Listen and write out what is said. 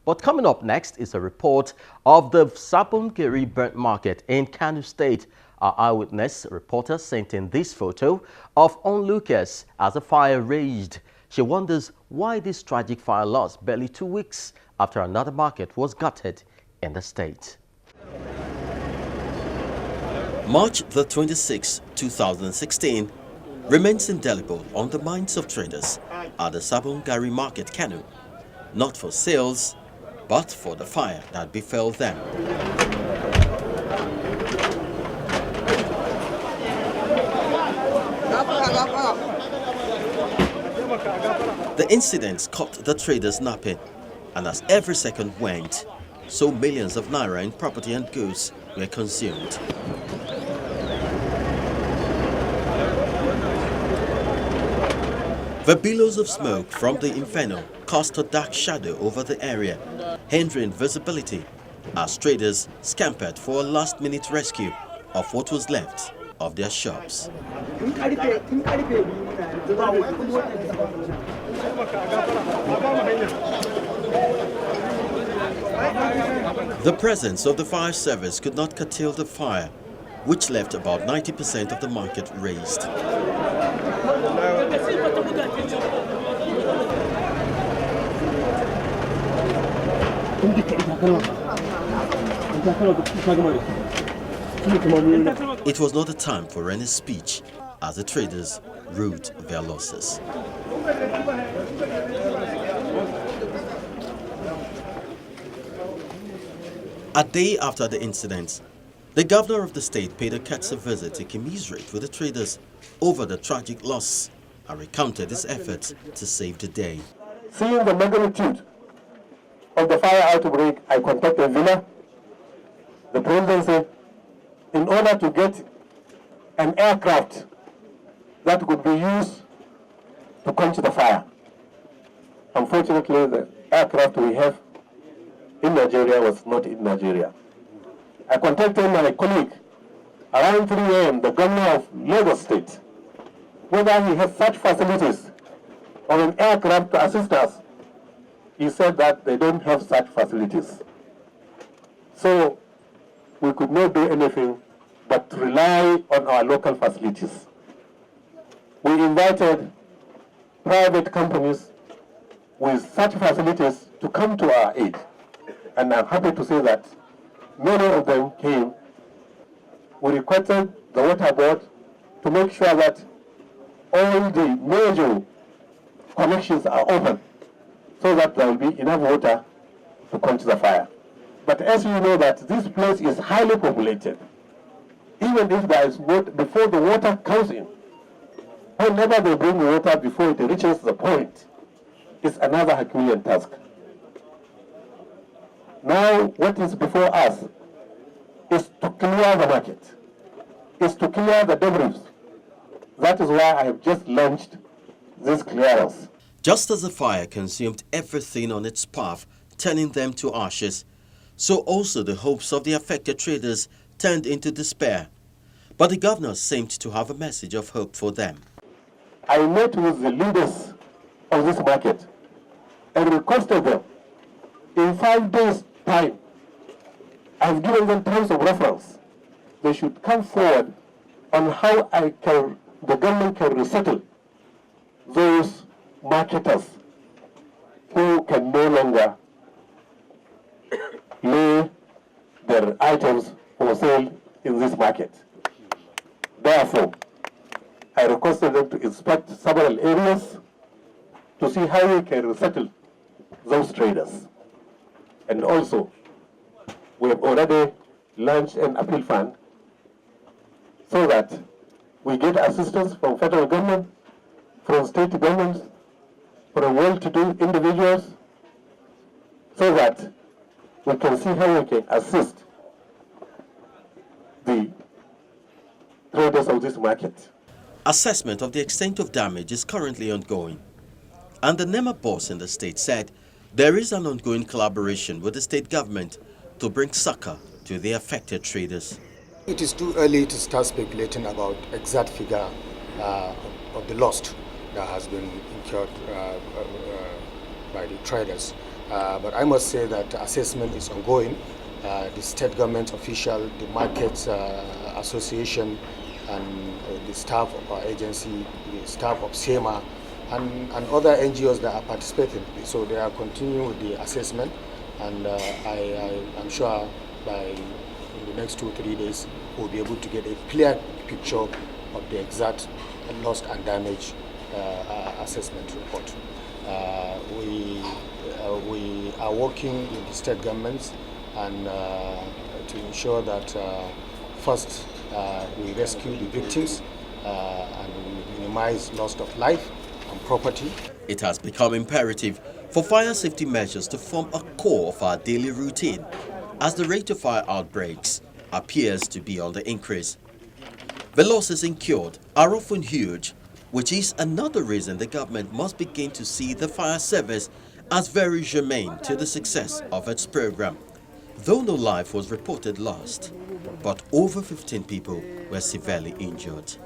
But coming up next is a report of the Sabongeri burnt market in Kano State. Our eyewitness reporter sent in this photo of onlookers as a fire raged. She wonders why this tragic fire loss barely 2 weeks after another market was gutted in the state. March the 26th, 2016 remains indelible on the minds of traders at the Sabongeri market Kano, not for sales, but for the fire that befell them. The incidents caught the traders napping, and as every second went, so millions of naira in property and goods were consumed. The billows of smoke from the inferno cast a dark shadow over the area, hindering visibility as traders scampered for a last-minute rescue of what was left of their shops. The presence of the fire service could not curtail the fire, which left about 90% of the market razed. It was not a time for any speech as the traders rued their losses. A day after the incident, the governor of the state paid a courtesy visit to commiserate with the traders over the tragic loss and recounted his efforts to save the day. Seeing the magnitude of the fire outbreak, I contacted Villa, the presidency, in order to get an aircraft that could be used to quench the fire. Unfortunately, the aircraft we have in Nigeria was not in Nigeria. I contacted my colleague around 3 a.m., the governor of Lagos State, whether he has such facilities or an aircraft to assist us. He said that they don't have such facilities. So we could not do anything but rely on our local facilities. We invited private companies with such facilities to come to our aid. And I'm happy to say that many of them came. We requested the water board to make sure that all the major connections are open so that there will be enough water to quench the fire. But as you know that this place is highly populated, even if there is water, before the water comes in, whenever they bring water before it reaches the point, it's another Herculean task. Now what is before us is to clear the market, is to clear the debris. That is why I have just launched this clearance. Just as the fire consumed everything on its path, turning them to ashes, so also the hopes of the affected traders turned into despair. But the governor seemed to have a message of hope for them. I met with the leaders of this market and requested them in 5 days' time. I've given them terms of reference. They should come forward on how the government can resettle those marketers who can no longer lay their items for sale in this market. Therefore, I requested them to inspect several areas to see how we can resettle those traders. And also, we have already launched an appeal fund so that we get assistance from federal government, from state governments, from well-to-do individuals, so that we can see how we can assist the traders of this market. Assessment of the extent of damage is currently ongoing, and the NEMA boss in the state said there is an ongoing collaboration with the state government to bring succor to the affected traders. It is too early to start speculating about exact figure of the loss that has been incurred by the traders. But I must say that assessment is ongoing. The state government official, the markets association, and the staff of our agency, the staff of SEMA, and other NGOs that are participating. So they are continuing with the assessment, and I'm sure in the next 2-3 days we'll be able to get a clear picture of the exact lost and damaged assessment report. We are working with the state governments and to ensure that first we rescue the victims and we minimize loss of life and property. It has become imperative for fire safety measures to form a core of our daily routine as the rate of fire outbreaks appears to be on the increase. The losses incurred are often huge, which is another reason the government must begin to see the fire service as very germane to the success of its program. Though no life was reported lost, but over 15 people were severely injured.